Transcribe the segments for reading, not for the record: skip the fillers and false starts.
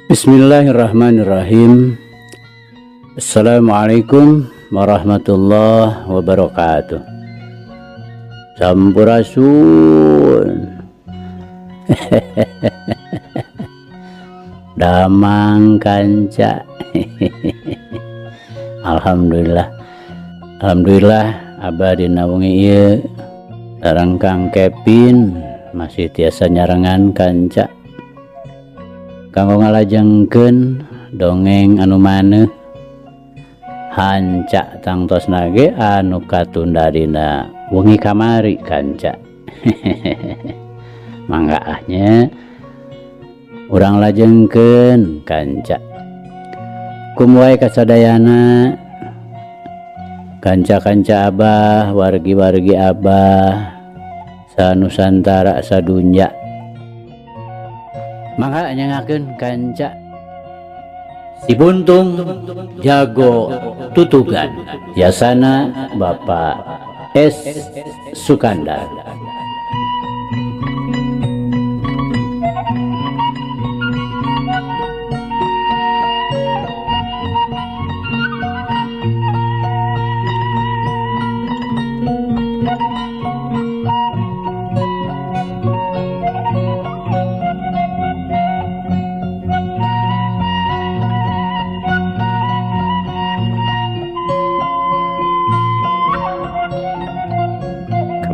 Bismillahirrahmanirrahim. Assalamualaikum warahmatullahi wabarakatuh. Sampurasun. Damang kanca. Alhamdulillah. Alhamdulillah abah dina wengi ieu sareng Kang Kevin masih tiasa nyarengan kanca kanggo ngalajengkeun dongeng anu maneh hanca tangtos nage anu katunda dina wengi kamari kanca. Mangga ahnya urang lajengkeun kanca. Kumwae kasadayana kanca-kanca abah, wargi-wargi abah sanusantara sadunya. Mangga nyangakeun kanca si Buntung jago tutugan, biasana Bapak S. Sukandar.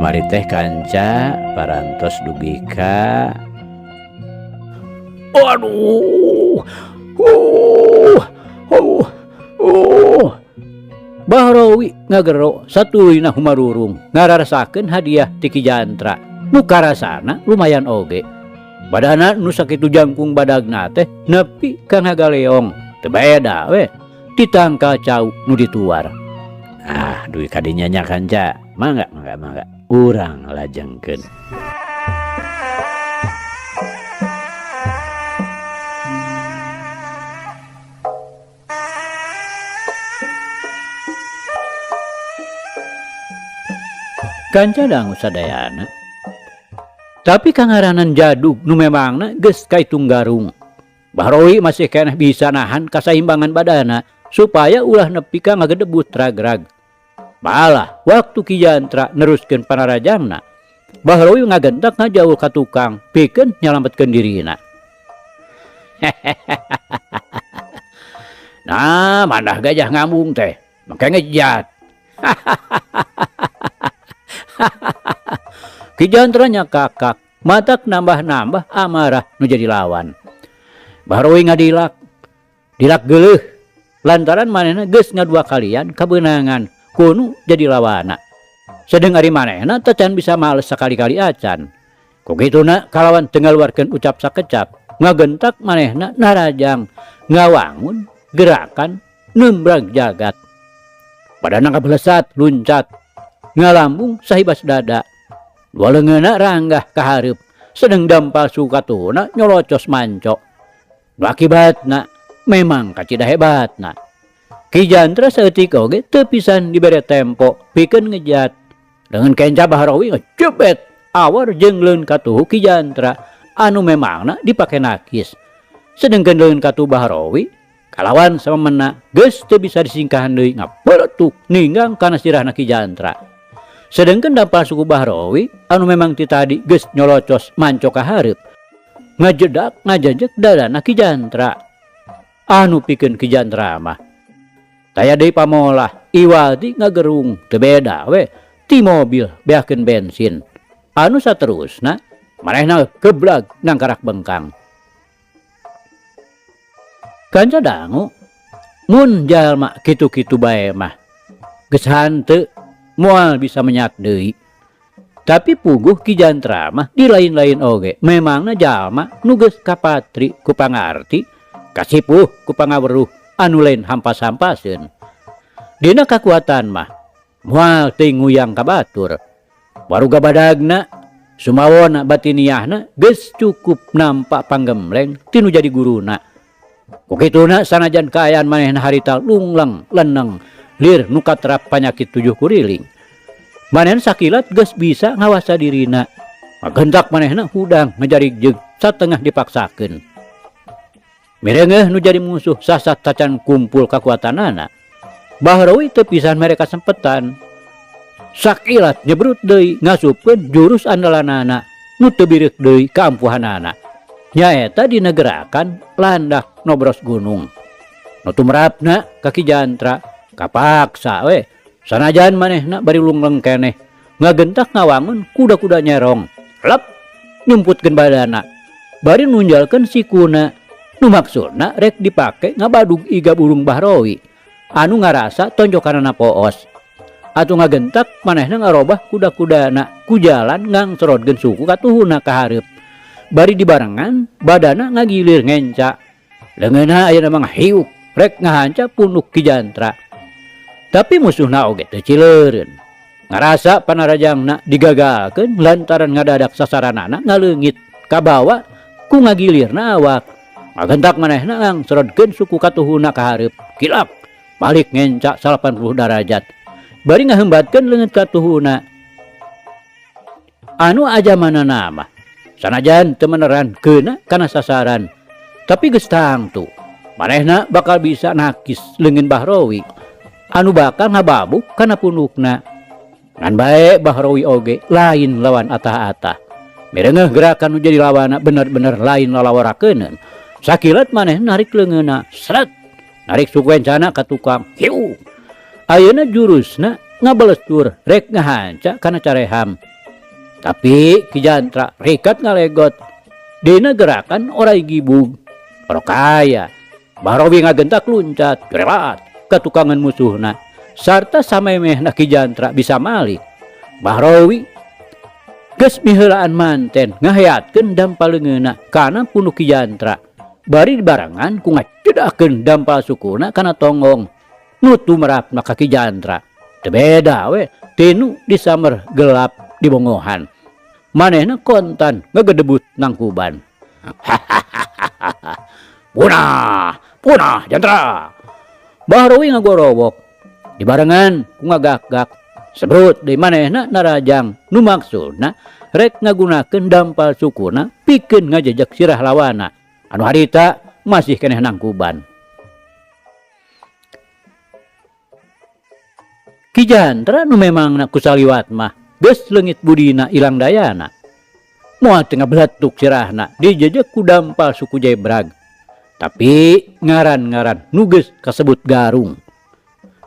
Mari teh kanca parantos dugi ka. Aduh. Bahrowi ngagero satulina humarurung ngararasakeun hadiah ti Ki Jantra. Nu karasana lumayan oge. Badana nu sakitu jangkung badagna teh nepi ka ngagaleong. Teu beda we ditangkal cau nu dituar. Ah, dugi kadinya nya kanca. Mangga. Urang lajengkeun. Kanca dangu sadayana. Tapi kangaranan jadug nu memangna geus kaitung garung. Bahrowi masih keneh bisa nahan kasaimbangan badana supaya ulah nepi ka ngagedebut rag-rag. Balah waktu Ki Jantra neruskeun panarajangna, Bahrowi ngagentak ngajauh ka tukang pikeun nyalametkeun dirina. Nah, mandah gajah ngambung teh, make ngejat. Ki Jantra nya kakak, matak nambah-nambah amarah nu jadi lawan. Bahrowi ngadilak, dilak geuleuh lantaran manehna geus ngadua kalian kabeunangan kudu jadi lawana. Sedeng ari manehna teu can bisa males sakali-kali acan. Kugituna kalawan teu ngaluarkeun ucap sakecap, ngagentak manehna narajang ngawangun gerakan nembrag jagat. Badana kabelesat luncat ngalambung sahibas dada. Dua leungeunna ranggah ka hareup, sedeng dampal sukatuna nyolocos manco. Akibatna memang kacida hebatna. Ki Jantra saeutik oge teu pisan dibere tempo pikeun ngejat. Dengan kenca Bahrowi ngejebet awar jeung leun katuhu Ki Jantra anu memangna dipake nakis. Sedengkeun leun katuhu Bahrowi kalawan samemena geus teu bisa disingkahan deui ngapeletuk ninggang kana sirahna Ki Jantra. Sedengkeun dampal suku Bahrowi anu memang ti tadi geus nyolocos manco ka hareup ngajedak ngajajek dadana Ki Jantra. Anu pikeun Ki Jantra mah taya deui pamolah iwalti ngagerung teu beda we ti mobil beakeun bensin. Anu saterusna manehna geblag nangkarak bengkang. Kanca dangu mun jalma kitu-kitu bae mah geus hanteu moal bisa menyak deui. Tapi puguh Ki Jantra mah di lain-lain oge memangna jalma nu geus kapatri ku pangarti kasipuh ku pangaweruh anu lain hampas-hampaseun. Dina kakuatan mah moal teuing nguyang ka batur. Waruga badagna sumawona batiniahna geus cukup nampak panggemleng tinu jadi guruna. Kukituna sanajan kaayaan manehna harita lunglang leneng lir nu katrap panyakit 7 kuriling. Manehna sakilat geus bisa ngawasa dirina. Magentak manehna hudang ngajarig jeung satengah dipaksakeun. Mirengeh nu jadi musuh sasat tacan kumpul kekuatanana. Bahrawi teu pisan mereka sempetan. Sakilat nyebrut deui ngasupkeun jurus andalanana nu teu bireuk deui kaampuhanana. Nyaeta dinegerakan landak nobros gunung. Nu tumrapna ka Ki Jantra kapaksa we. Sanajan manehna bari lungleng keneh ngagentak ngawangun kuda-kuda nyerong. Lep nyumputkeun badana. Bari nunjalkeun sikuna. Nu maksudna rek dipake ngabadug iga burung Bahrawi anu ngarasa tonjokanana poos. Atuh ngagentak manehna ngarobah kuda-kudana ku jalan ngangserodkeun suku katuhuna ka hareup. Bari dibarengan badana ngagilir ngenca. Leungeunna ayeuna mah hiuk rek ngahanca punduk Ki Jantra. Tapi musuhna oge teu cileureun. Ngarasa panarajangna digagalkeun lantaran ngadadak sasaranana ngaleungit ka bawah ku ngagilirna awak. Ngagentak manehna ngangserodkeun suku katuhuna ka hareup. Kilap balik ngenca 80 derajat. Bari ngaheumbatkeun leungeut katuhuna. Anu ajamanana mah sanajan teu meneran keuna kana sasaran, tapi geus tangtu manehna bakal bisa nakis leungeun Bahrawi anu bakal ngababuk kana pundukna. Ngan bae Bahrawi oge lain lawan atah-atah. Mirengeh gerakan nu jadi lawana bener-bener lain lalawarakeunun. Sakilat maneh narik leungeunna, sret, narik sukuencana ka tukang. Hiu. Ayeuna jurusna ngabelestur rek ngahanca kana careham. Tapi Ki Jantra rikat ngalegot. Dina gerakan orai gibug. Orokaya. Bahrawi ngagentak luncat, gerelat ka tukangan musuhna. Sarta samemehna Ki Jantra bisa malik. Bahrawi geus miheulaan manten ngaheatkeun dampal leungeunna kana punduk Ki Jantra. Bari dibarengan ku ngacedakeun dampal sukuna kana tonggong. Nu tumrapna ka Ki Jantra teu beda we tinu disamer gelap di bongohan. Manehna kontan ngagedebut nangkuban. Punah, punah Jantra. Bahrawi ngagorowok. Dibarengan ku ngagak-gak. Sebrut deui manehna narajang nu maksudna rek ngagunakeun dampal sukuna pikeun ngajejek sirah lawana. Anu harita masih keneh nangkuban. Ki Jantra nu memangna kusaliwat mah geus leungit budina ilang dayana. Moal teu ngabeletuk sirahna dijejek ku dampal suku Jebrag. Tapi ngaran-ngaran nu geus kasebut garung.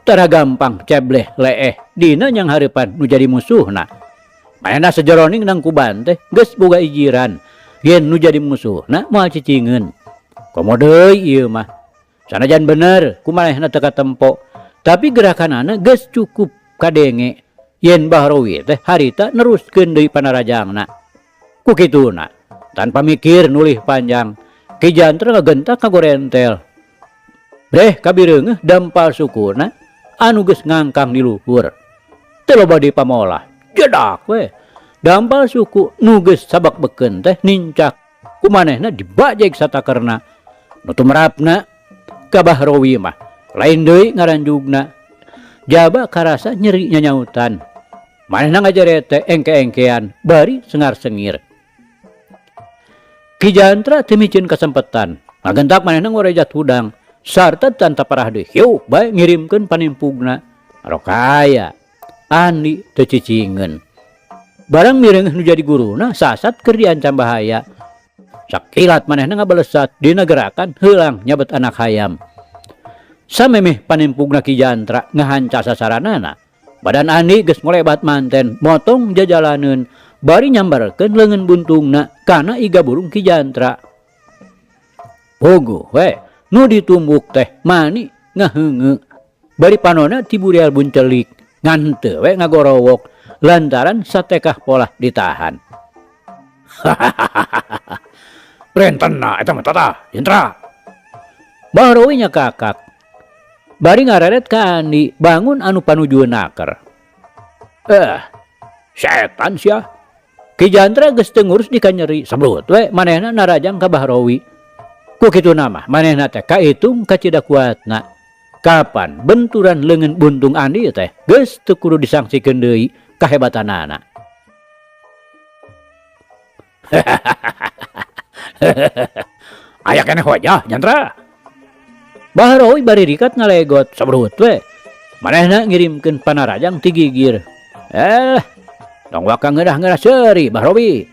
Tara gampang cebleh leeh dina nyang hareupan nu jadi musuhna. Manehna sajeroning nangkuban teh geus boga ijiran. Yen nu jadi musuhna moal cicingeun. Komo deui ieu mah. Sanajan bener ku manehna teu katempo, tapi gerakanana geus cukup kadenge. Yen Bahrawi teh harita neruskeun deui panarajangna. Ku kituna, tanpa mikir nulih panjang, Ki Jantra ngagentak kagorentel. Breh kabireungeuh dampal sukuna anu geus ngangkang di luhur. Teu loba dipamolah, jedak we. Dampal suku nu geus sabakbekeun teh nincak ku manehna dibajeg satakerna. Nu tumrapna ka Bahrawi mah lain deui ngaranjugna. Jaba karasa nyeri nyanyautan. Manehna ngajarete engke-engkean bari sengar-sengir. Ki Jantra teu micieun kasempetan. Ngagentak manehna ngorejat hudang sarta tanta parah deui. Hiu bae ngirimkeun panimpugna. Rokaya andi teu cicingeun. Barang mirengeh nu jadi guruna sasat keur diancam bahaya. Sakilat manehna ngabalesat dina gerakan heulang nyabet anak hayam. Samemeh panimpugna Ki Jantra ngahanca sasaranana. Badan Andi geus ngolebat manten motong jajalaneun bari nyambarkeun leungeun buntungna kana iga burung Ki Jantra. Bogo we nu ditumbuk teh mani ngaheungeu. Bari panonna ti burial buncelik ngan teu we ngagorowok. Lantaran satekah pola ditahan. Rentenna eta mah tata, Jantra. Bahrawi nya kakak. Bari ngareret ka Andi, bangun anu panujueun aker. Setan sia. Ki Jantra geus teu ngurus dikanyeri, sabrut we manehna narajang ka Bahrawi. Ku kituna mah manehna teh kaitung kacida kuatna. Kapan benturan leungeun buntung Andi teh geus teu kudu disangsikeun deui kahebatanana. aya keneh wajah Jantra. Baharowi bari rikat ngalegot sabrut we. Manehna ngirimkeun panarajang ti gigir. Tong waka ngedah-ngedah seuri Baharowi.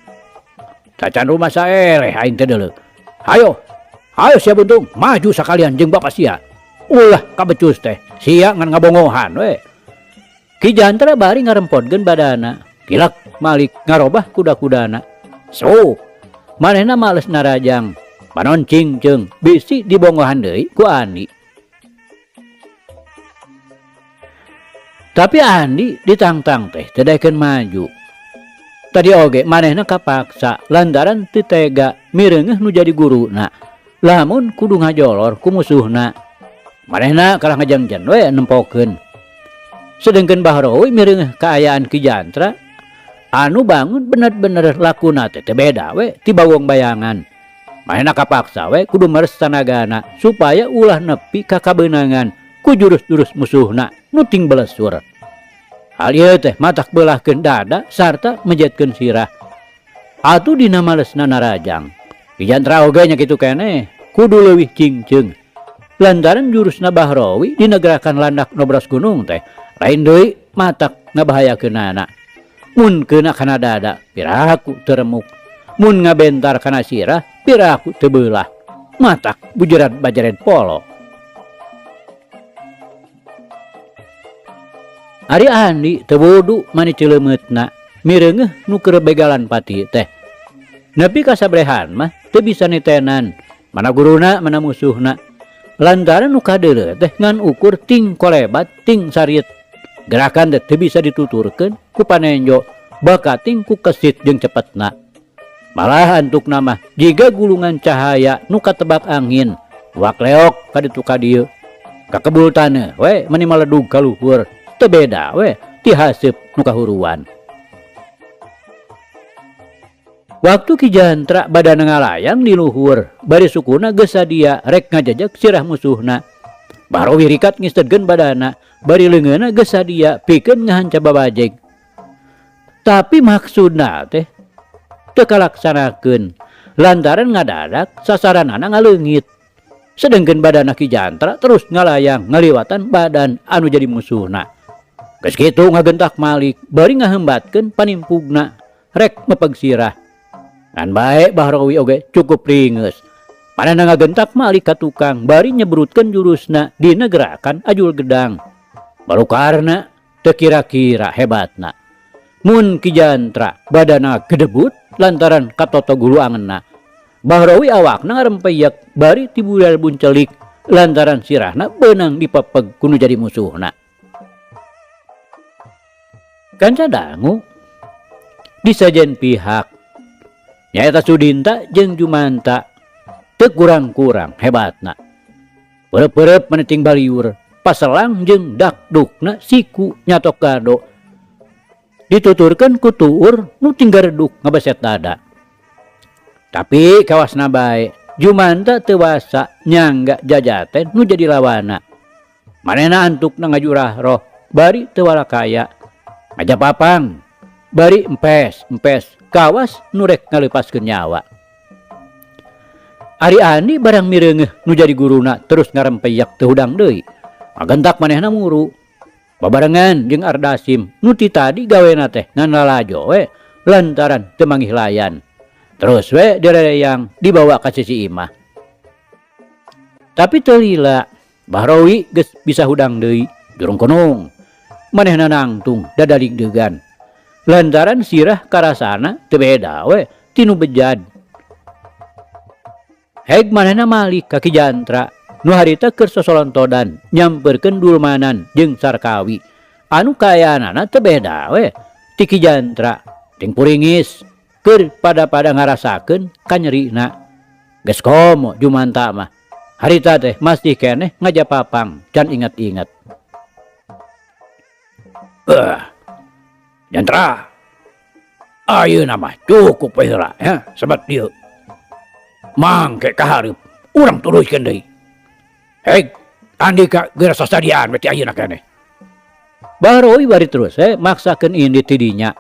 Cacan rumah saeleh aing teh deuleu. Hayo sia Buntung, maju sakalian jeung Bapak sia. Ulah kabecus teh, sia ngan ngabongohan we. Ki Jantra bari ngarempodkeun badana. Kilak Malik ngarobah kuda-kudana. Sok, manehna males narajang. Panon cingceung bisi dibongohan deui ku Andi. Tapi Andi ditangtang teh teu daekeun maju. Tadi oge manehna kapaksa lantaran teu tega mireungeuh nu jadi guruna. Lamun kudu ngajolor ku musuhna. Manehna kalah ngajangjan we nempokeun. Sedengkeun Baharowi mireungeuh kaayaan Ki Jantra anu bangun bener-bener lakuna teh beda we ti bawong bayangan. Manehna kapaksa we kudu meres tanagana supaya ulah nepi ka kabeunangan ku jurus-jurus musuhna nu ting belesur. Hal ieu teh matak beulahkeun dada sarta mejetkeun sirah. Atuh dina malesna narajang. Ki Jantra oge nya kitu keneh kudu leuwih cingceung. Lantaran jurusna Baharowi dinegerakan landak nobros gunung teh lain deui matak ngabahayakeunana. Mun keuna kana dada piraku teu remuk. Mun ngabentar kana sirah piraku teu beulah. Matak bujerat bajaren polo. Ari Andi teu wudu mani cileumeutna mireungeuh nu keur begalan pati teh. Nepi ka sabrehan mah teu bisa nitenan mana guruna mana musuhna. Lantaran nu kadeuleu teh ngan ukur ting kolebat ting sariet. Gerakan teh teu bisa dituturkeun ku panenjo bakating ku kesit jeung cepetna. Malah antukna mah jiga gulungan cahaya nu katebak angin wak leok ka ditu ka dieu. Kakebul taneuh we meni maledug ka luhur teu beda we ti haseup nu kahuruan. Waktu Ki Jantra badana ngalayang di luhur bari sukuna geus sadia rek ngajajak sirah musuhna. Baharowi rikat ngistedkeun badana bari leungeunna geus sadia pikeun ngahanca babajeg. Tapi maksudna teh teu kalaksanakeun lantaran ngadadak sasaranana ngaleungit. Sedengkeun badana Ki Jantra terus ngalayang ngaliwatan badan anu jadi musuhna. Geus kitu ngagentak Malik bari ngahembatkeun panimpugna rek mepeg sirah. Ngan bae Baharowi oge cukup ringeus. Manehna ngagentak Malik ka tukang bari nyebrutkeun jurusna dina gerakan ajul gedang. Baru karena teu kira-kira hebatna. Mun Ki Jantra badana gedebut lantaran katoto gulu angeunna. Baharowi awakna ngarempeyek bari tibudal buncelik lantaran sirahna beunang dipepeg ku nu jadi musuhna. Kanca dangu disajen pihak nyaeta Sudinta jeung Jumanta teu kurang-kurang hebatna. Perep-perep meneting baliur paselang jeung dakdukna siku nyatok gado. Dituturkeun ku tuur nu tinggal reduk ngabeset dada. Tapi kawasna bae Jumanta teu wasa nyangga jajaten nu jadi lawana. Manehna antukna ngajurah roh bari teu walakaya. Ngajapapang bari empes kawas nu rek ngaleupaskeun nyawa. Ari Andi barang mireungeuh nu jadi guruna terus ngarempeyek teu hudang deui. Ngagentak manehna muru. Babarengan jeung Ardasim nu ti tadi gawena teh ngan lalajo we lantaran teu manggih layan. Terus we direreyang dibawa ka Sisi Imah. Tapi teu lila Baharowi geus bisa hudang deui jurung konong. Manehna nangtung dadalig deugan. Lantaran sirah karasana teu beda we tinu bejad. Heg manehna Malik ka Ki Jantra nu harita keur sosolontodan nyamperkeun Dulmanan jeung Sarkawi anu kaayaanana teu beda we ti Ki Jantra ting puringis keur pada-pada ngarasakeun kanyerina. Geus komo Jumanta mah harita teh masih keneh ngajapapang can inget-inget. Jantra ayeuna mah cukup heula ya sebat dieu. Mangke kahareup urang turuykeun deui. Heg Andika geus sasadiaan beti ayeuna keneh. Baharowi bari terus maksakeun indit ti dinya.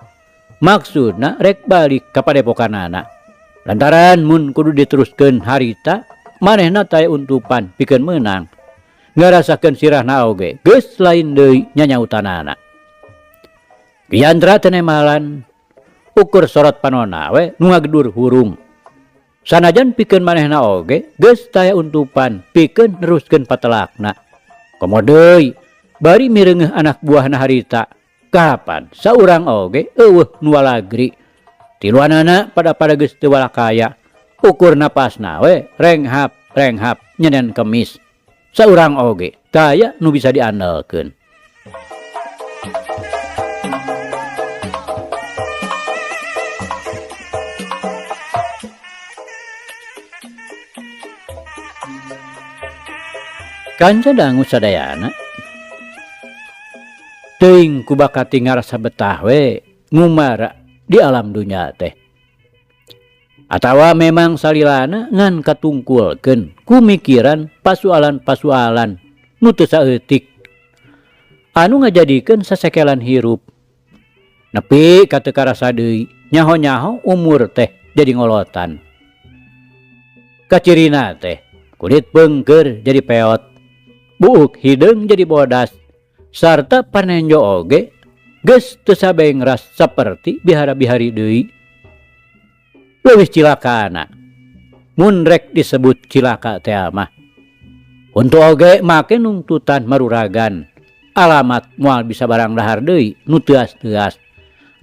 Maksudna rek balik ka padepokanana. Lantaran mun kudu diteruskeun harita manehna taya untupan pikeun meunang. Ngarasakeun sirahna oge geus lain deui nyanyautanana. Kiandra teu nemalan ukur sorot panonna we nu ngagedur hurung. Sanajan pikeun manehna oge geus taya untupan pikeun neruskeun patelakna. Komo deui bari mireungeuh anak buahna harita. Kapan saurang oge eueuh nu walagri. Tiluanana pada geus teu walakaya. Ukur napasna we renghap nyenen kemis. Saurang oge taya nu bisa diandalkeun. Kanca dangu sadayana teuing ku bakati ngarasa betah we ngumara di alam dunya teh. Atawa memang salilana ngan katungkulkeun ku mikiran pasualan-pasualan nu teu saeutik anu ngajadikeun sasekelan hirup. Nepi ka teu karasa deui nyaho-nyaho umur teh jadi ngolotan. Kacirina teh kulit beungkeur jadi peot, buuk hideung jadi bodas, sarta panenjo oge geus teu sabengras saperti bihara-bihari deui. Leuwih cilakana mun rek disebut cilaka teh mah untuk oge make nungtutan maruragan alamat moal bisa barang dahar deui nu teuas-teuas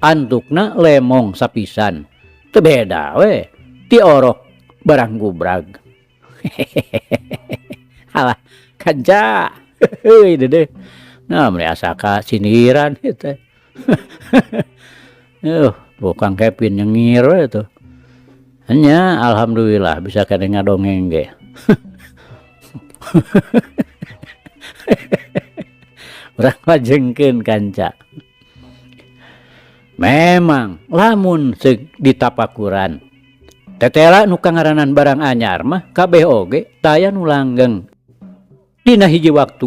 antukna lemong sapisan teu beda we ti orok barang gubrag. Alah kanca heuy dedeh nah asa ka sindiran teh. Bukan Kevin nyengir we tuh. Hanya alhamdulillah bisa kena ngadongeng ge. Urang lajengkeun kanca. Memang lamun seug ditapakuran tetela nu kangaranan barang anyar mah kabeh oge taya nu langgeng. Dina hiji waktu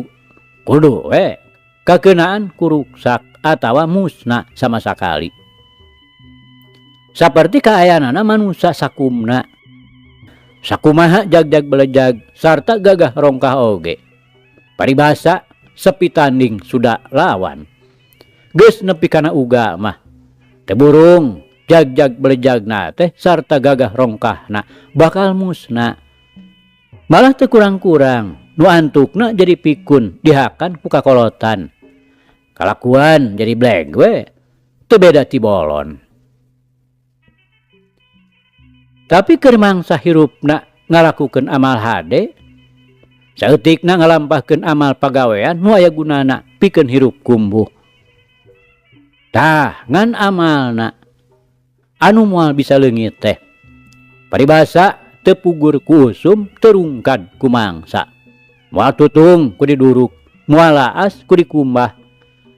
kudu we kakeunaan ku ruksak atawa musna sama sakali. Saperti kaayanana manusia sakumna. Sakumaha jag-jag belejag sarta gagah rongkah oge. Paribasa sepi tanding sudah lawan. Geus nepi kana uga mah teu burung jag-jag belejagna teh sarta gagah rongkahna bakal musna. Malah teu kurang-kurang nu antukna jadi pikun dihakan ku kakolotan. Kalakuan jadi bleg we teu beda ti bolon. Tapi keur mangsa hirupna ngalakukeun amal hade saeutikna ngalampahkeun amal pagawean nu aya gunana pikeun hirup kumbuh. Tah ngan amalna anu moal bisa leungit teh paribasa teu pugur ku usum teu rungkad ku mangsa. Moal tutung ku diduruk, moal laas ku dikumbah.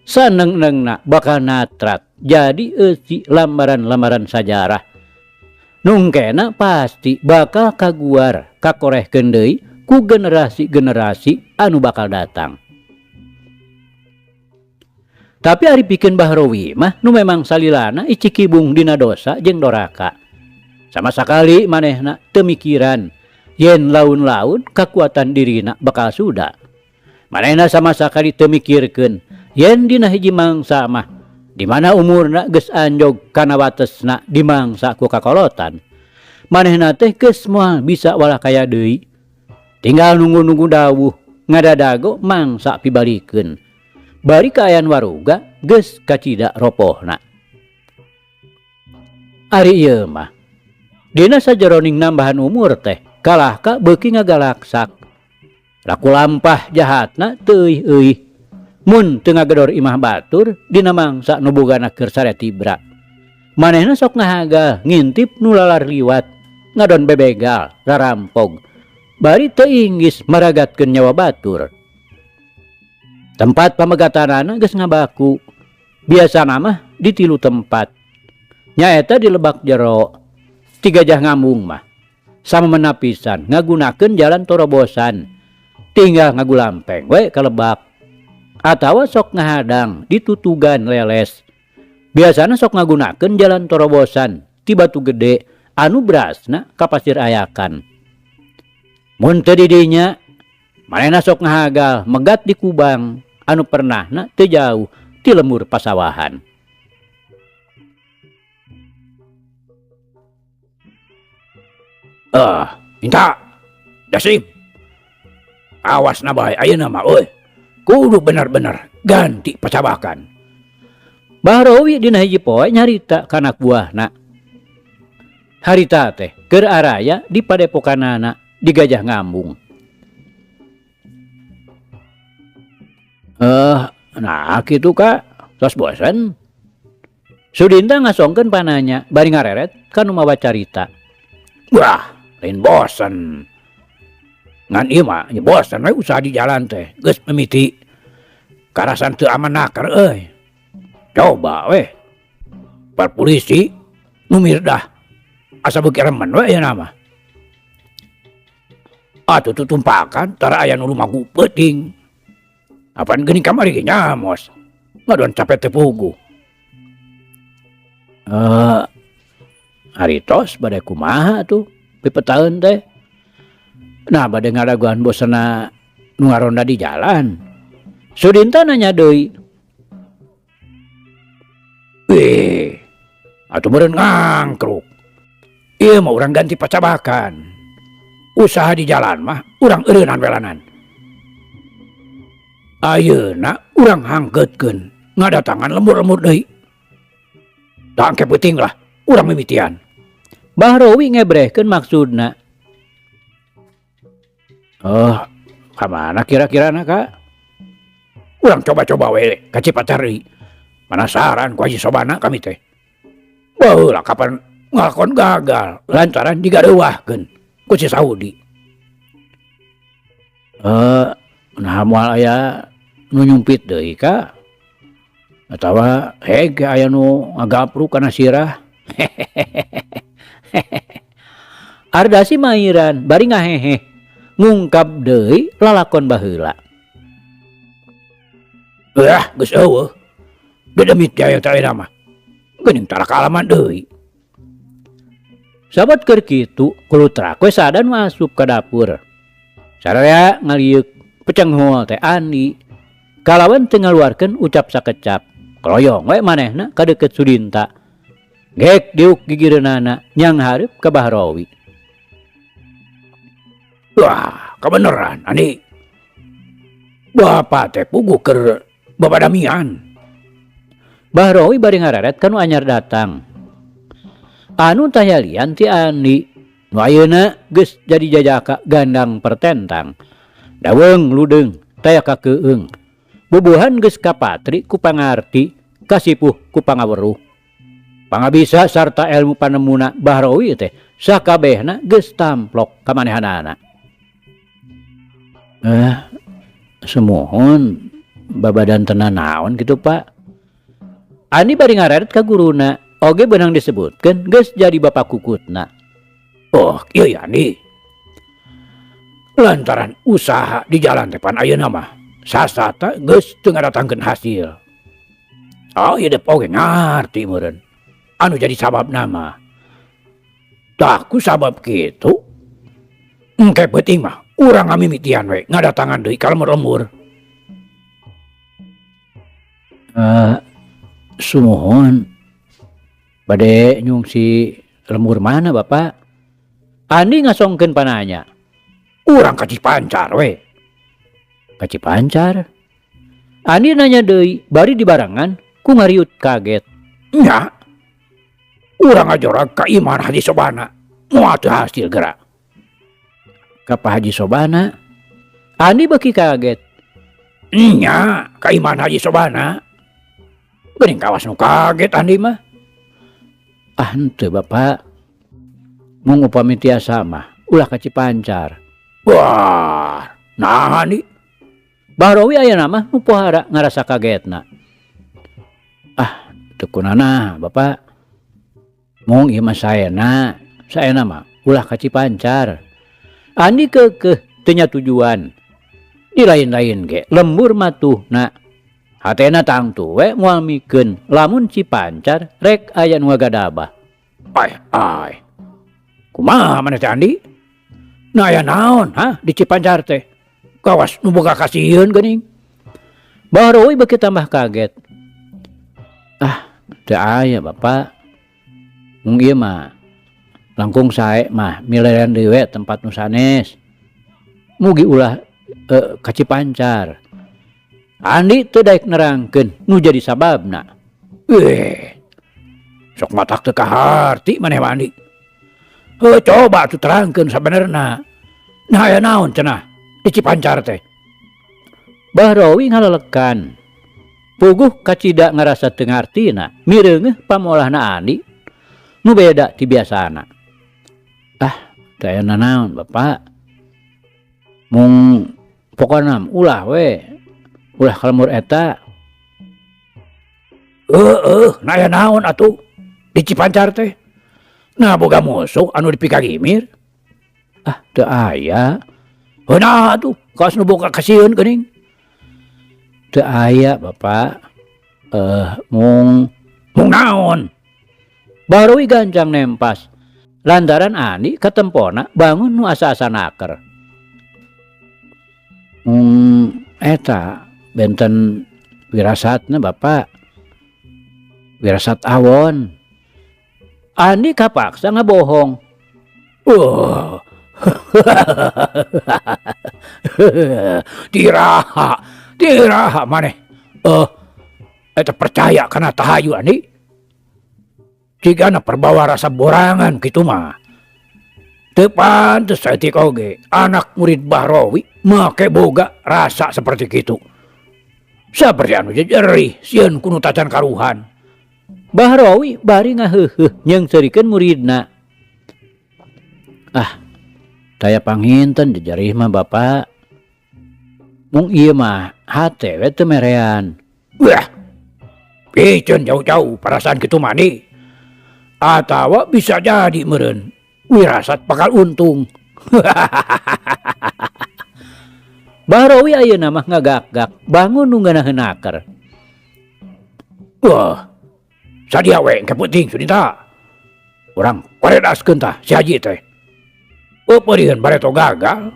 Saneng-nengna bakal natrat jadi eusi lambaran-lambaran sajarah. Nungkena pasti bakal kaguar kakorehkeun deui ku generasi-generasi anu bakal datang. Tapi ari pikeun Bahrowi mah nu memang salilana icikibung dina dosa jeung doraka. Sama sakali manehna teu mikiran yen laun-laun kakuatan dirina bakal suda. Manehna sama sakali teu mikirkeun yen dina hiji mangsa mah di mana umurna geus anjog kana watesna di mangsa ku kakolotan. Manehna teh geus moal bisa walakaya deui. Tinggal nunggu-nunggu dawuh ngadadago mangsa pibalikeun. Bari kaayaan waruga geus kacida ropohna. Ari ieu mah dina sajeroning nambahan umur teh kalah ka beuki ngagalaksak. Laku lampah jahatna teu euy. Mun teu ngagedor imah batur dina mangsa nu bogana keur saretibra. Manehna sok ngahagal ngintip nu lalar liwat, ngadon bebegal, rarampog. Bari teu inggis maragatkeun nyawa batur. Tempat pamegatanana geus ngabaku. Biasana mah di tilu tempat. Nyaeta di Lebak Jero. Ti Gajah Ngambung mah sama menapisan ngagunakeun jalan Torobosan. Tinggal ngagulampeng we ka Lebak. Atawa sok ngahadang di Tutugan Leles. Biasana sok ngagunakeun jalan Torobosan ti Batu Gede anu berasna ka Pasir Ayakan. Mun teu di dinya manehna sok ngahagal megat di kubang anu pernahna teu jauh ti lembur pasawahan. Minta Dasim, awas na bae ayeuna mah euy. Kudu bener-bener ganti pacabakan. Bahrowi dina hiji poe nyarita ka anak buahna. Harita teh keur araya di padepokanana di Gajah Ngambung. Nah kitu Kak, tos bosen. Sudinta ngasongkeun pananya bari ngareret ka nu mawa carita. Wah, lain bosen. Ngan ieu mah nya bosen we usaha di jalan teh, geus mimiti karasan teu aman nakar euy. Coba we. Par polisi nu mirdah asa beuki remen we ayeuna mah. Atuh tutumpakan tara aya nu lumagu peuting. Apaan geuning kamari ge nyamos. Ngaduan capek teu puguh. Haritos bade kumaha tuh pipetaeun teh. Nah bade ngaraguan bosna nu ngaronda di jalan. Sudinta nanya deui. Atuh meureun ngangkruk. Ieu mah urang ganti pacabakan. Usaha di jalan mah urang eureunan welanan. Ayeuna urang hangkeutkeun ngadatangan lembur-lembur deui. Da engke peuting lah urang mimitian. Bahrowi ngebrehkeun maksudna. Kamana kira-kirana Kak? Urang coba-coba we ka Cipacar deui. Penasaran ku Haji Sobana kami teh. Baheula kapan ngalakon gagal lantaran digadeuwahkeun ku si Saudi. Nah moal aya nu nyumpit deui Kak? Atawa hege aya nu ngagapru kana sirah? Ardasi mairan bari ngahehe ngungkap deui lalakon baheula. Geus eueuh. Dedemit aya teh mah. Geuning tara kaalaman deui. Sabat keur kitu, kulutrak we sadan masuk ka dapur. Sararea ngaliuk pecenghul teh Andi. Kalawan teu ngaluarkeun ucap sakecap. Kroyong we manehna ka deukeut Sudinta. Gek diuk gigireunana nyang hareup ka Bahrowi. Wah, kebeneran Andi. Bapak teh puguh keur babadamian. Bahrowi bari ngareret kanu anyar datang. Anu tayalian ti Andi. Nu ayeuna geus jadi jajaka gandang pertentang. Daweung ludeung taya kakeueung. Bubuhan geus kapatri ku pangarti, kasipuh ku pangaweruh. Pangabisa sarta ilmu panemuna Bahrowi teh sakabehna geus tamplok ka manehanana. Semohon babadan tenan naon kitu Pak. Andi bari ngareret ka guruna, oge beunang disebutkeun geus jadi bapak kukutna. Oh, ieu ya Andi. Lantaran usaha di jalan teh pan ayeuna mah sasata geus teu ngadatangkeun hasil. Oh, ieu dep oge ngarti meureun. Anu jadi sababna mah. Tah ku sabab kitu. Engke peuting mah urang ngamimitian we ngadatangan deui ka lembur-lembur. Sumohon bade nyungsi lembur mana Bapak? Andi ngasongkeun pananya. Urang ka Cipancar we. Ka Cipancar? Andi nanya deui bari dibarengan ku ngariut kaget. Nya. Urang ajorag ka Iman Haji Sobana. Moal teu hasil geura. Ka Pak Haji Sobana? Andi beuki kaget. Nya, ka Iman Haji Sobana. Geuning kawas nu kaget Andi mah. Henteu Bapak. Mung upami tiasa mah ulah ka Cipancar. Wah, nah Andi. Bahrowi ayeuna mah nu pohara ngarasa kagetna. Teu kunana Bapak. Mung ieu mah saena mah ulah ka Cipancar. Andi keukeuh teu nya tujuan. Di lain-lain ge lembur matuhna. Hatena tangtu we moal mikeun lamun Cipancar rek aya nu ngagadabah. Ai. Kumaha maneh teh Andi? Nah ya naon di Cipancar teh? Kawas nu boga kasieun geuning. Barowi beuki tambah kaget. Teu aya Bapak. Mung ieu mah langkung sae mah milarian deui we tempat nu sanes. Mugi ulah ka Cipancar. Andi teu daek nerangkeun nu jadi sababna. Sok matak teu kaharti maneh Andi. Coba atuh terangkeun sabenerna. Nah aya naon cenah di Cipancar teh? Bahrowi ngalelekan. Puguh kacida ngarasa teu ngartina, mireungeuh pamolahna Andi nu beda ti biasana. Teu aya nanaon Bapak. Mung pokona ulah we. Ulah kalemur eta. Nah aya naon atuh di Cipancar teh? Nah boga musuh anu dipikagimir? Teu aya. Nah atuh kaos nu boga kasieun geuning. Teu aya Bapak. Mung naon? Barowi gancang nempas. Lantaran Andi katempona bangun nu asa-asa naker. Eta benten wirasatna Bapak. Wirasat awon. Andi kapaksa ngabohong. Tiraha maneh. Eta percaya kana tahayu Andi. Cigana perbawa rasa borangan kitu mah. Teu pantes saeutik oge anak murid Bahrowi make boga rasa seperti kitu. Saperti anu jejerih sieun kudu tacan karuhan. Bahrowi bari ngaheuheuh nyeungseurikeun muridna. Daya panginten jejerih mah Bapak. Mung ieu mah hate we teu merean. Piceun jauh-jauh perasaan kitu mah Andi. Atawa bisa jadi meureun wirasat bakal untung. Bahrowi ayeuna mah ngagak-gak bangun nu ngeunaheun naker. Sadia we engke penting Sudita. Urang paredaskeun tah si Haji teh. Peureun bareto gagal.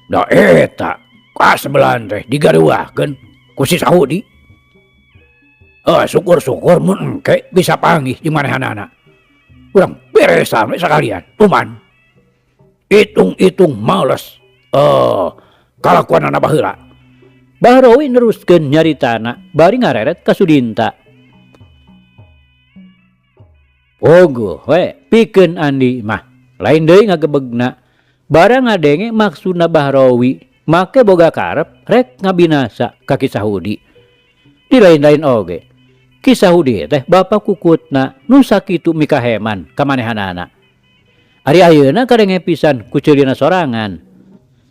Da eta ka sebelan teh digaruahkeun ku si Sahudi. Syukur-syukur mun engke bisa panggih jeung manehanana. Urang beresan we sakalian, Uman. Itung-itung males. Kalakuanana baheula. Bahrowi neruskeun nyaritana bari ngareret ka Sudinta. Pogo we pikeun Andi mah lain deui ngagebegna. Barang ngadenge maksudna Bahrowi make boga karep rek ngabinasa ka Ki Sahudi. Di lain-lain oge. Ki Sahudi teh bapa kukutna nu sakitu mikaheman ka manehanana. Ari ayeuna kadenge pisan ku ceulina sorangan.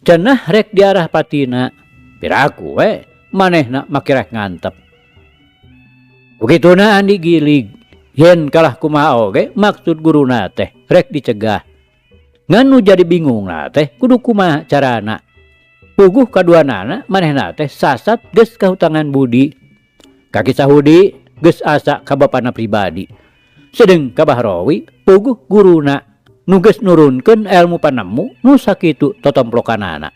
Cenah rek diarah patina. Piraku we manehna make rek ngantep. Begituna Andi gilig. Yen kalah kumaha oge maksud guruna teh rek dicegah. Ngan nu jadi bingung teh kudu kumaha carana. Puguh kaduanana manehna teh sasat geus kahutangan budi. Ka Ki Sahudi geus asa ka bapana pribadi. Sedeng ka Bahrowi puguh guruna nu geus nurunkeun elmu panemu nu sakitu totomplokanana.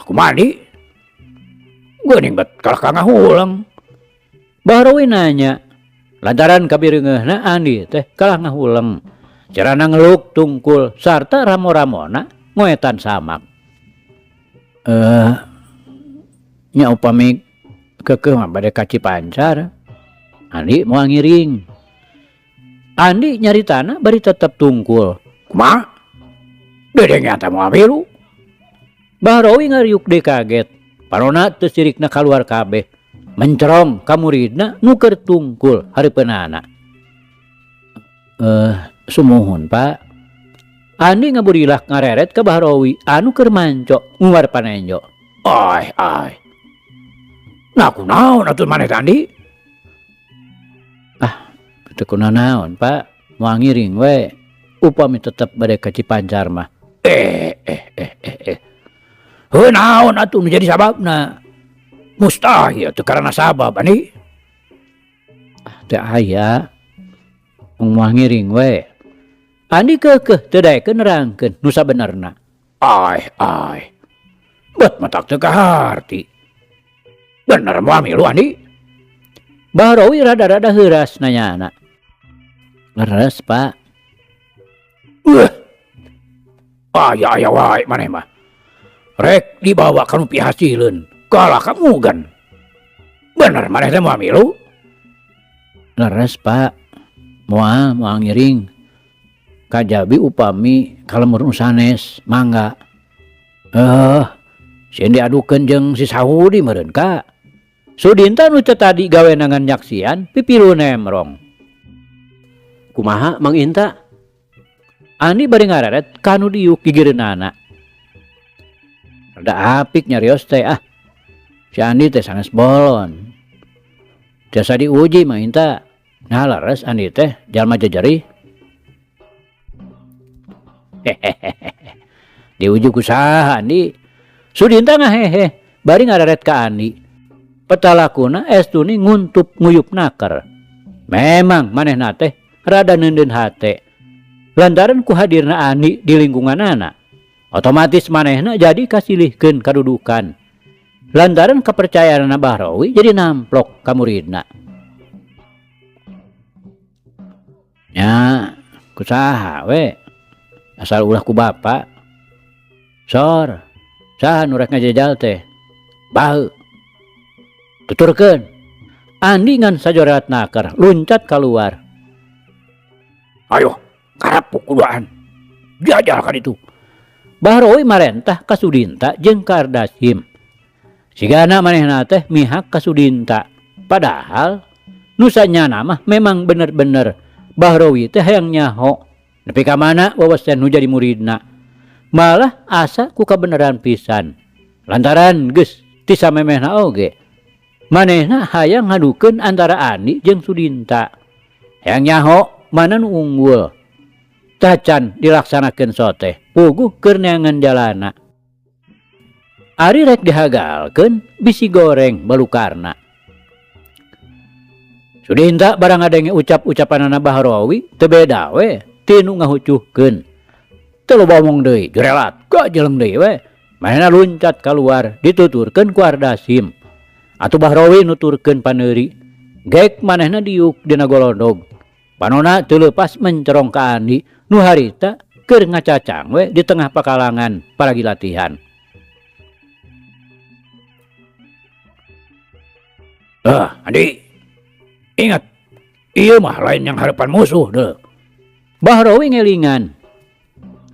Kumadi? Geuning bet kalah ka ngahulang. Bahrowi nanya, lantaran kabireungeunna Andi teh kalah ngahulang. Carana ngeluk tungkul sarta ramo-ramona ngoetan samak. Nya upami keukeuh mah bade ka Cipancar. Andi moal ngiring. Andi nyaritana bari tetep tungkul. Kumaha? Dedengnya teh moal milu. Bahrowi ngariuk deui kaget. Parona teu sirikna kaluar kabeh. Mencerong ka muridna nu keur tungkul hareupeunana. Sumuhun Pak. Andi ngaburilah ngareret ka Bahrowi anu keur manco nguwar panenjo. Ai. Nah kunaon atuh maneh Andi? Teu kunaon Pak. Moal ngiring we. Upami tetep bade ka Cipancar mah. Naon atuh nu jadi sababna? Mustahil teu karana sabab Andi. Teu aya. Moal ngiring we. Andi keukeuh teu daekeun nerangkeun nu sabenerna. Ai. Bet matak teu kaharti. Bener moal milu Andi? Bahrowi rada-rada heuras nanyana. Leres, Pak. Aya wae maneh mah. Rek dibawa ka nu pihasileun. Kalah kamugan. Bener maneh teh moal milu? Leres, Pak. Moal ngiring. Kajabi upami kalemur nu sanes, mangga. Sieun diadukeun jeung si Saudi meureun, Kak. Sudinta nu teu tadi gawenangan nyaksian pipilu nemrong. Kumaha Mang Inta? Andi bari ngararet kanu diuk gigireunana. Rada apik nyarios teh Si Andi teh sanes bolon. Jasa diuji Mang Inta. Nah leres Andi teh jalma jejerih. Diuji ku saha Andi? Sudinta ngahehe bari ngararet ka Andi. Petalakuna estuni nguntup nguyup naker. Memang manehna teh rada neundeun hate. Lantaran ku hadirna Andi di lingkunganana. Otomatis manehna jadi kasilihkeun kadudukan. Lantaran kepercayaanna Bahrowi jadi namplok ka muridna. Nya, kusaha we? Asal ulah ku bapa. Sor, saha nu rek ngajajal teh? Baheula. Tuturkeun. Andi ngan sajoreat naker luncat keluar. Ayo, karapuk kuduaan. Jajal ka ditu. Bahrowi marentah ka Sudinta jeung ka Ardasim. Sigana manehna teh mihak ka Sudinta. Padahal nu sanyana mah memang bener-bener Bahrowi teh hayang nyaho. Nepi ka mana wawasan nu jadi muridna. Malah asa ku kabeneran pisan. Lantaran geus ti samemehna oge. Manehna hayang ngadukeun antara Andi jeung Sudinta. Hayang nyaho mana nu unggul. Tacan dilaksanakeun soteh puguh keur neangan jalana. Ari rek dihagalkeun bisi goreng balukarna. Sudinta barang ngadenge ucap-ucapanana Bahrowi teu beda we ti nu ngahucuhkeun. Teu loba omong deui, jurelat gajeleng deui we. Manehna luncat keluar dituturkeun ku Ardasim. Atuh Bahrowi nuturkeun paneuri. Gek manehna diuk dina golondog. Panona teu leupas mencerong ka Andi nu harita keur ngacacang we di tengah pakalangan paragi latihan. Andi, ingat, ieu mah lain yang harapan musuh deh. Bahrowi ngelingan.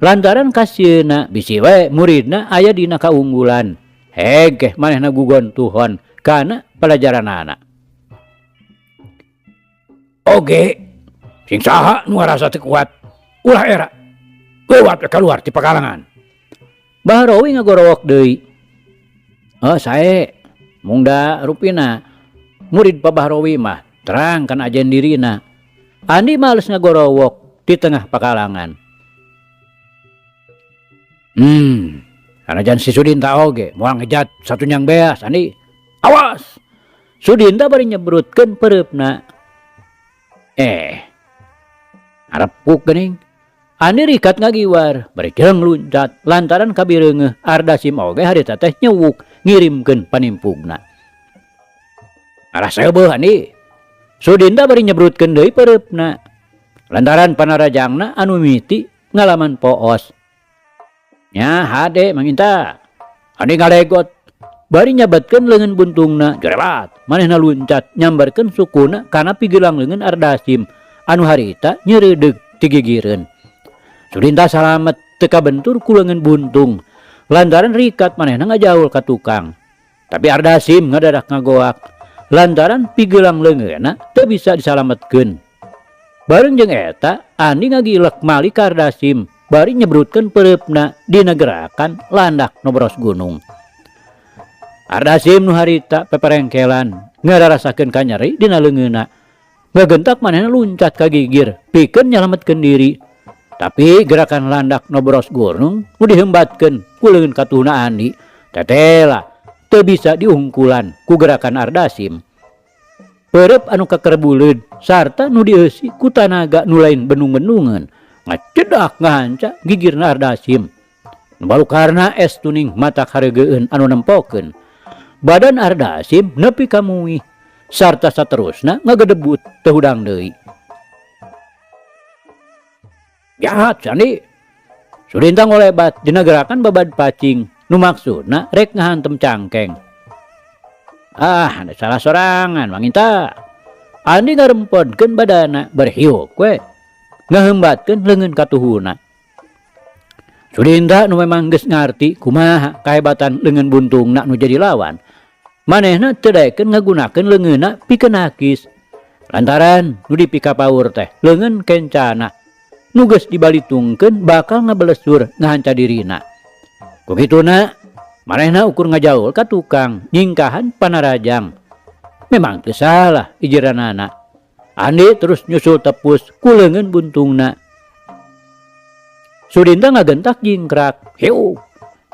Lantaran kasieuna bisi we muridna aya dina kaunggulan. Hegeh manehna gugontuhon kana pelajaranana. Oge. Sing saha nu ngarasa teu kuat, ulah era. Lewat keluar ti pakalangan. Bahrowi ngagorowok deui. Sae mung da rupina murid Pa Bahrowi mah terang kan ajen dirina. Andi males ngagorowok di tengah pakalangan. Sanajan si Sudinta oge moal ngejat satu nyang beas Andi. Awas. Sudinta bari nyebrutkeun pereupna. Arepuk geuning. Andi rikat ngagiwar, bari jeung luncat lantaran kabireungeuh Ardasim oge harita teh nyewuk ngirimkeun panimpugna. Arah seubeuh Andi. Sudinta bari nyebrutkeun deui pereupna. Lantaran panarajangna anu mimiti ngalaman poos. Nya hade Mang Inta. Andi ngalegot. Bari nyabetkeun leungeun buntungna, jerelat. Manehna luncat nyambarkeun sukuna kana pigelang leungeun Ardasim anu harita nyeureudeg ti gigireun. Sudinta salamet teu kabentur ku leungeun buntung. Lantaran rikat manehna ngajaul ka tukang. Tapi Ardasim ngadadak ngagoak. Lantaran pigelang leungeunna teu bisa disalametkeun. Bareng jeung eta, Andi ngagilek mali ka Ardasim bari nyebrutkeun pereupna dina gerakan landak nobros gunung. Ardasim nu harita peperengkelan ngararasakeun kanyeri dina leungeunna. Ngagentak manehna luncat ka gigir pikeun nyalametkeun diri. Tapi gerakan landak nobros gunung nu dihembatkeun ku leungeun katuhna Andi tetela teu bisa diungkulan ku gerakan Ardasim. Pereup anu kakerbuleud sarta nu dieusi ku tanaga nu lain benung-benungeun ngacedak ngahanca gigirna Ardasim. Baru karena es tuning mata hareugeun anu nempokeun. Badan Ardasim nepi ka muih sarta saterusna ngagedebut teu hudang deui. Jahat Sandi. Sudinta ngolebat dina gerakan babad pacing nu maksudna rek ngahantem cangkeng. Ada salah sorangan manginta. Andi ngarempodkeun badana berhiuk we. Ngahembatkeun leungeun katuhuna. Sudinta nu memang geus ngarti kumaha kahebatan leungeun buntungna nu jadi lawan. Manehna teu daekeun ngagunakeun leungeunna pikeun hakis. Lantaran nu dipika paur teh leungeun kencana nu geus dibalitungkeun bakal ngabelesur ngahanca dirina. Kukituna manehna ukur ngajaul ka tukang nyingkahan panarajang. Memang teu salah ijiranana. Andi terus nyusul tepus ku leungeun buntungna. Sudinta ngagentak jingkrak. Hiu.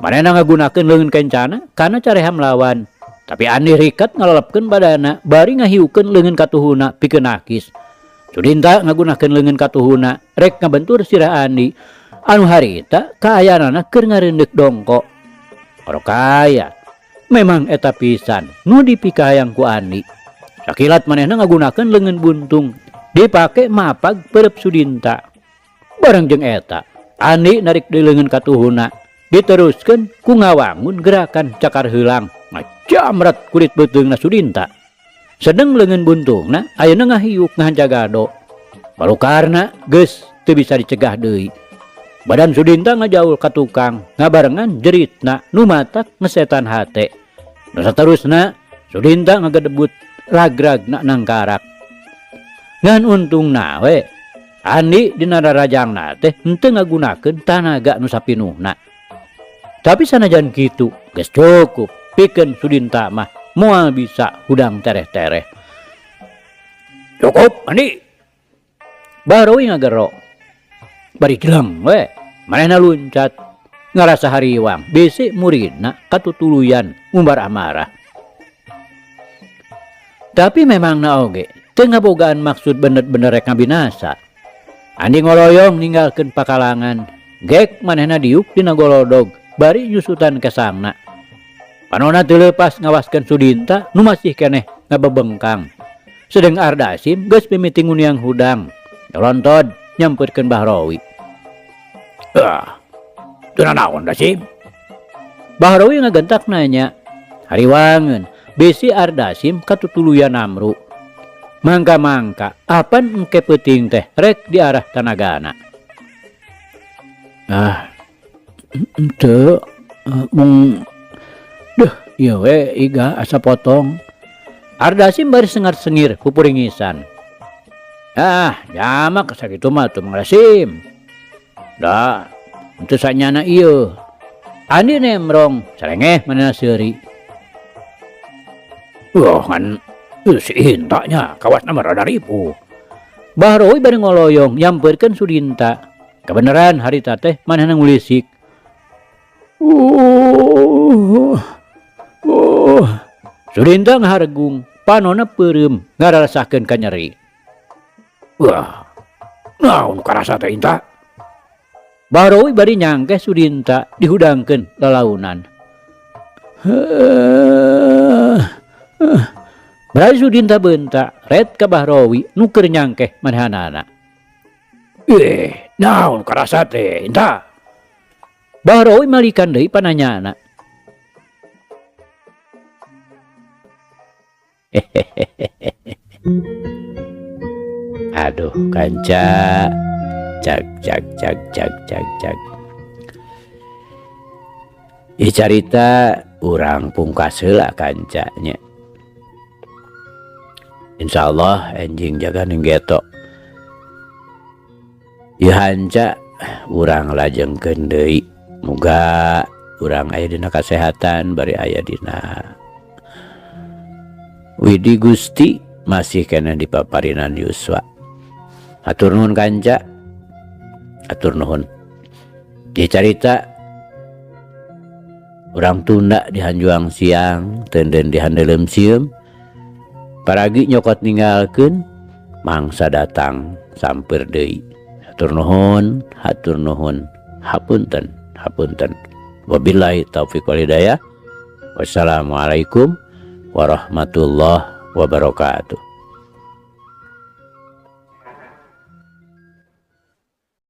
Manehna ngagunakeun leungeun kencana kana careham lawan. Tapi Andi rikat ngalelepkeun badana bari ngahiukeun leungeun katuhuna pikeun hakis. Sudinta ngagunakeun leungeun katuhuna rek ngabentur sirah Andi anu harita kaayanana keur ngareundek dongko. Oro kaya. Memang eta pisan nu dipikayang ku Andi. Sakilat manehna ngagunakeun leungeun buntung dipake mapag peureup Sudinta. Bareng jeung eta Andi narik deui leungeun katuhuna diteruskeun ku ngawangun gerakan cakar heulang ngajamret kulit beuteungna Sudinta. Sedeng leungeun buntungna ayeuna ngahiuk ngahanca gado. Balukarna geus teu bisa dicegah deui. Badan Sudinta ngajaul ka tukang ngabarengan jeritna nu matak ngesetan hate. Nu saterusna Sudinta ngagedebut ragragna nangkarak. Ngan untungna we Andi dina rarajangna teh henteu ngagunakeun tanaga nu sapinuhna. Tapi sanajan kitu geus cukup pikeun Sudinta mah moal bisa hudang tereh-tereh. Cukup Andi. Barowi ngagero. Bari jeleng we manehna luncat ngarasa hariwang bisi muridna katutuluyan umbar amarah. Tapi memang na oge teu ngabogaan maksud bener-bener rek ngabinasa. Andi ngoloyong ninggalkeun pakalangan gek manehna diuk dina golodog bari nyusutan ke sangna. Panona teu leupas ngawaskeun Sudinta nu masih keneh ngabebengkang. Sedeng Ardasim geus mimiting uniang hudang nyolontod nyampeurkeun Bahrawi. Teu nanaon Dasim? Bahrawi ngagentak nanya. Hariwangeun bisi Ardasim katutuluyan Amru. Mangka-mangka apan engke peuting teh rek di arah tanagana. Teu mung duh ieu we iga asa potong. Ardasim bari sengar-sengir pupuringisan. Jamak sakitu mah tuh Mang Dasim. Da, henteu sanyana ieu. Andi nemrong sarengeh manehna seuri. Kan si Intanya kawasna mah rada ripuh. Bahrowi bari ngoloyong nyampeurkeun Sudinta. Kebeneran harita teh manehna ngulisik. Sudinta ngahargung panonna peureum ngarasahkeun ka nyeri. Naon karasa teh Inta? Bahrowi bari nyangkeh Sudinta dihudangkeun lalaunan. Berarti Sudinta beunta red ka Bahrowi nu keur nyangkeh manehanana. Naon karasa teh Inta? Bahrowi malikan deui pananyana. Aduh kanca cak. Ieu carita urang pungkas heula kanca nya. Insyaallah enjing jaga ninggeto. Ieu hanca urang lajengkeun deui. Muga urang aya dina kasehatan bari aya dina widi Gusti masih kena dipaparinan yuswa. Atur nuhun kanca. Atur nuhun. Ieu carita urang tunda di hanjuang siang teudeun di handeuleum sieum. Paragi nyokot ninggalkeun mangsa datang samper deui. Hatur nuhun, hatur nuhun. Hapunten, hapunten. Wabillahi taufiq wal hidayah. Wassalamualaikum warahmatullahi wabarakatuh.